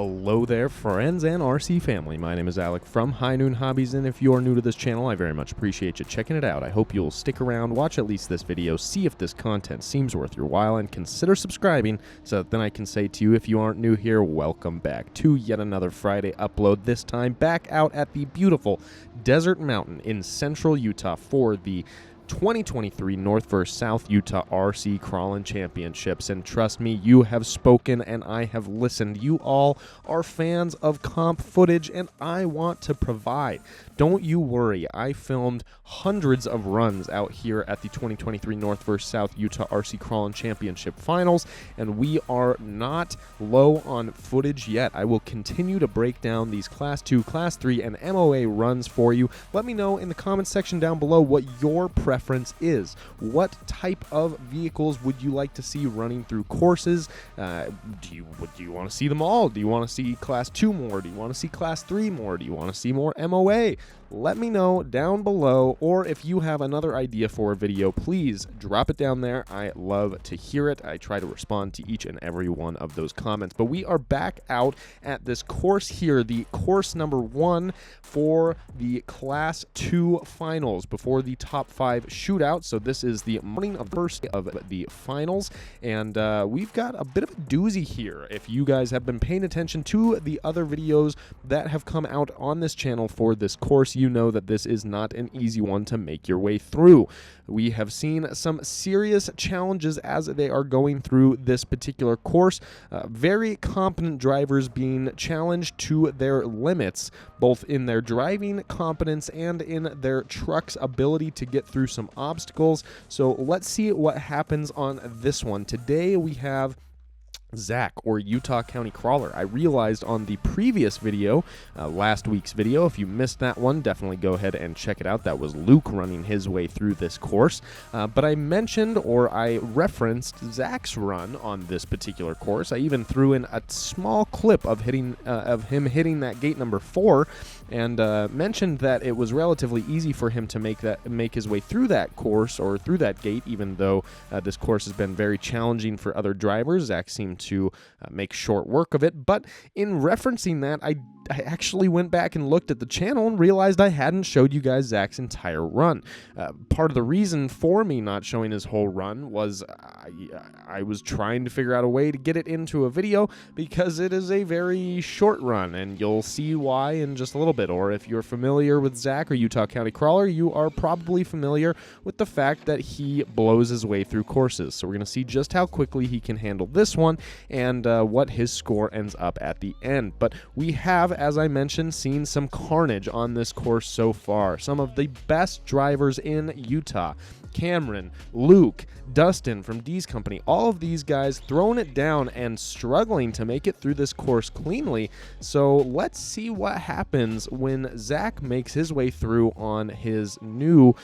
Hello there, friends and RC family. My name is Alec from High Noon Hobbies, and if you're new to this channel, I very much appreciate you checking it out. I hope you'll stick around, watch at least this video, see if this content seems worth your while, and consider subscribing so that then I can say to you, if you aren't new here, welcome back to yet another Friday upload, this time back out at the beautiful Desert Mountain in central Utah for the 2023 North vs. South Utah RC Crawling Championships. And trust me, you have spoken and I have listened. You all are fans of comp footage and I want to provide. Don't you worry, I filmed hundreds of runs out here at the 2023 North vs. South Utah RC Crawling Championship Finals, and we are not low on footage yet. I will continue to break down these Class 2, Class 3, and MOA runs for you. Let me know in the comments section down below what your preference is. What type of vehicles would you like to see running through courses? Do you want to see them all? Do you want to see Class 2 more? Do you want to see Class 3 more? Do you want to see more MOA? Let me know down below, or if you have another idea for a video, please drop it down there. I love to hear it. I try to respond to each and every one of those comments. But we are back out at this course here, the course number 1 for the Class 2 finals before the top 5 shootout. So this is the morning of the first day of the finals, and we've got a bit of a doozy here. If you guys have been paying attention to the other videos that have come out on this channel for this course, you know that this is not an easy one to make your way through. We have seen some serious challenges as they are going through this particular course. Very competent drivers being challenged to their limits, both in their driving competence and in their truck's ability to get through some obstacles. So let's see what happens on this one. Today we have Zach, or Utah County Crawler. I realized on the previous video, last week's video, if you missed that one, definitely go ahead and check it out. That was Luke running his way through this course. But I mentioned, or I referenced, Zach's run on this particular course. I even threw in a small clip of him hitting that gate number 4, and mentioned that it was relatively easy for him to make his way through that course, or through that gate, even though this course has been very challenging for other drivers. Zach seemed to make short work of it. But in referencing that, I actually went back and looked at the channel and realized I hadn't showed you guys Zach's entire run. Part of the reason for me not showing his whole run was I was trying to figure out a way to get it into a video, because it is a very short run, and you'll see why in just a little bit. Or if you're familiar with Zach or Utah County Crawler, you are probably familiar with the fact that he blows his way through courses. So we're going to see just how quickly he can handle this one, and what his score ends up at the end. But we have, as I mentioned, seen some carnage on this course so far. Some of the best drivers in Utah: Cameron, Luke, Dustin from D's Company, all of these guys throwing it down and struggling to make it through this course cleanly. So let's see what happens when Zach makes his way through on his new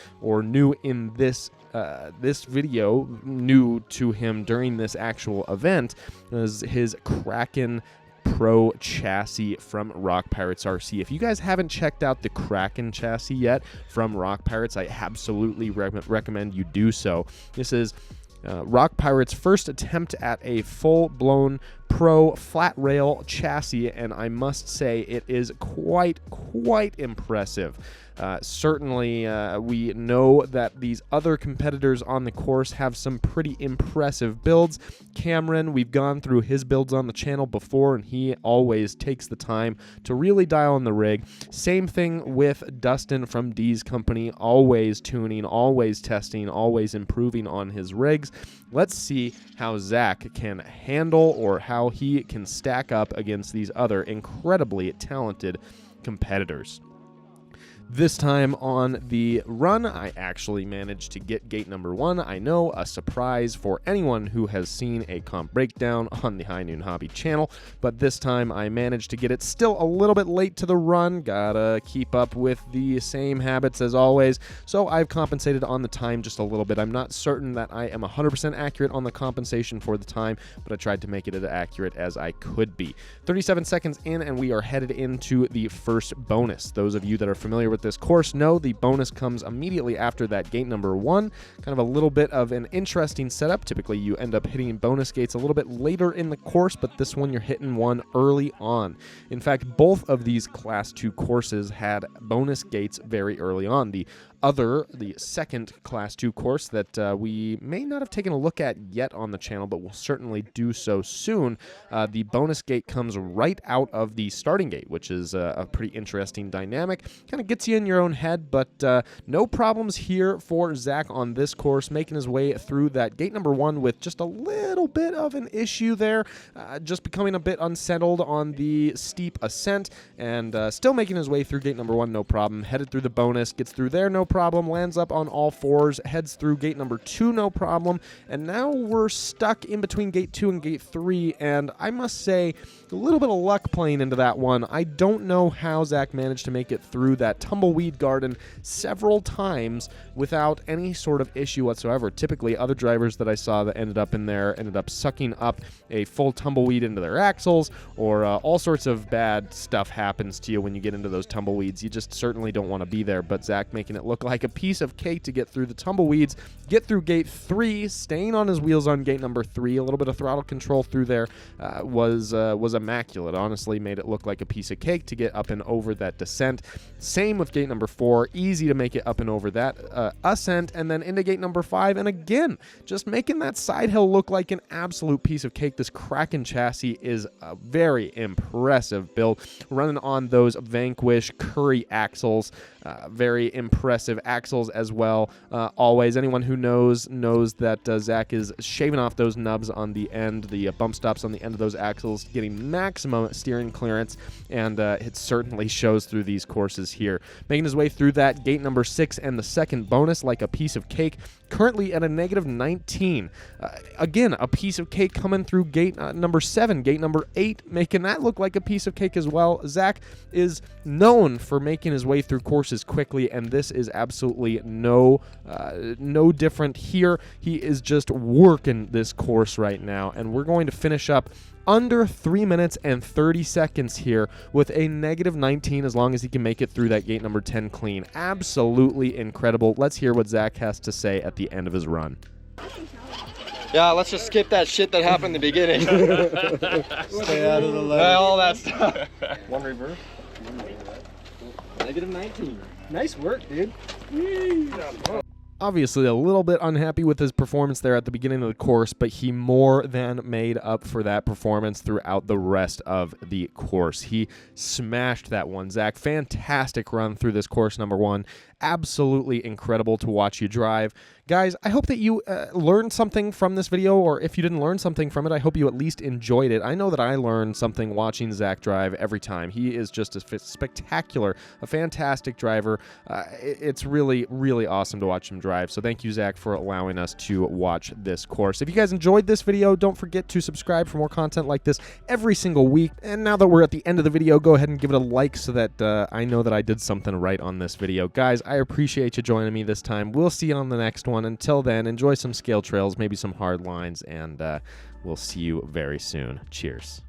in this video, new to him during this actual event, is his Kraken Pro chassis from Rock Pirates RC. If you guys haven't checked out the Kraken chassis yet from Rock Pirates, I absolutely recommend you do so. This is Rock Pirates' first attempt at a full-blown Pro flat rail chassis, and I must say it is quite impressive. Certainly, we know that these other competitors on the course have some pretty impressive builds. Cameron, we've gone through his builds on the channel before, and he always takes the time to really dial on the rig. Same thing with Dustin from D's Company, always tuning, always testing, always improving on his rigs. Let's see how Zach can handle, or how he can stack up against these other incredibly talented competitors. This time on the run, I actually managed to get gate number 1. I know, a surprise for anyone who has seen a comp breakdown on the High Noon Hobby channel, but this time I managed to get it. Still a little bit late to the run, gotta keep up with the same habits as always, so I've compensated on the time just a little bit. I'm not certain that I am 100% accurate on the compensation for the time, but I tried to make it as accurate as I could be. 37 seconds in, and we are headed into the first bonus. Those of you that are familiar with with this course? No, the bonus comes immediately after that gate number 1. Kind of a little bit of an interesting setup. Typically, you end up hitting bonus gates a little bit later in the course, but this one you're hitting one early on. In fact, both of these Class 2 courses had bonus gates very early on. The second Class 2 course that we may not have taken a look at yet on the channel, but we'll certainly do so soon. The bonus gate comes right out of the starting gate, which is a pretty interesting dynamic. Kind of gets you in your own head, but no problems here for Zach on this course, making his way through that gate number 1 with just a little bit of an issue there, just becoming a bit unsettled on the steep ascent, and still making his way through gate number 1, no problem. Headed through the bonus, gets through there, no problem, lands up on all fours, heads through gate number 2, no problem, and now we're stuck in between gate 2 and gate 3, and I must say, a little bit of luck playing into that one. I don't know how Zach managed to make it through that tumbleweed garden several times without any sort of issue whatsoever. Typically, other drivers that I saw that ended up in there ended up sucking up a full tumbleweed into their axles, or all sorts of bad stuff happens to you when you get into those tumbleweeds. You just certainly don't want to be there, but Zach making it look like a piece of cake to get through the tumbleweeds, get through gate 3, staying on his wheels on gate number 3. A little bit of throttle control through there was immaculate. Honestly, made it look like a piece of cake to get up and over that descent. Same with gate number 4, easy to make it up and over that ascent, and then into gate number 5, and again, just making that side hill look like an absolute piece of cake. This Kraken chassis is a very impressive build, running on those Vanquish Curry axles. Very impressive axles as well. Always, anyone who knows that Zach is shaving off those nubs on the end, the bump stops on the end of those axles, getting maximum steering clearance, and it certainly shows through these courses here. Making his way through that gate number 6 and the second bonus like a piece of cake. Currently at a negative 19. Again, a piece of cake coming through gate number 7, gate number 8, making that look like a piece of cake as well. Zach is known for making his way through courses quickly, and this is absolutely no different here. He is just working this course right now, and we're going to finish up under 3 minutes and 30 seconds here with a negative 19 as long as he can make it through that gate number 10 clean. Absolutely incredible. Let's hear what Zach has to say at the end of his run. Yeah, let's just skip that shit that happened in the beginning. Stay out of the lane. All that stuff. One reverse. Negative 19. Nice work, dude. Obviously a little bit unhappy with his performance there at the beginning of the course, but he more than made up for that performance throughout the rest of the course. He smashed that one. Zach, fantastic run through this course number 1. Absolutely incredible to watch you drive. Guys, I hope that you learned something from this video, or if you didn't learn something from it, I hope you at least enjoyed it. I know that I learned something watching Zach drive every time. He is just a spectacular, a fantastic driver. It's really, really awesome to watch him drive. So thank you, Zach, for allowing us to watch this course. If you guys enjoyed this video, don't forget to subscribe for more content like this every single week. And now that we're at the end of the video, go ahead and give it a like so that I know that I did something right on this video. Guys, I appreciate you joining me this time. We'll see you on the next one. Until then, enjoy some scale trails, maybe some hard lines, and we'll see you very soon. Cheers.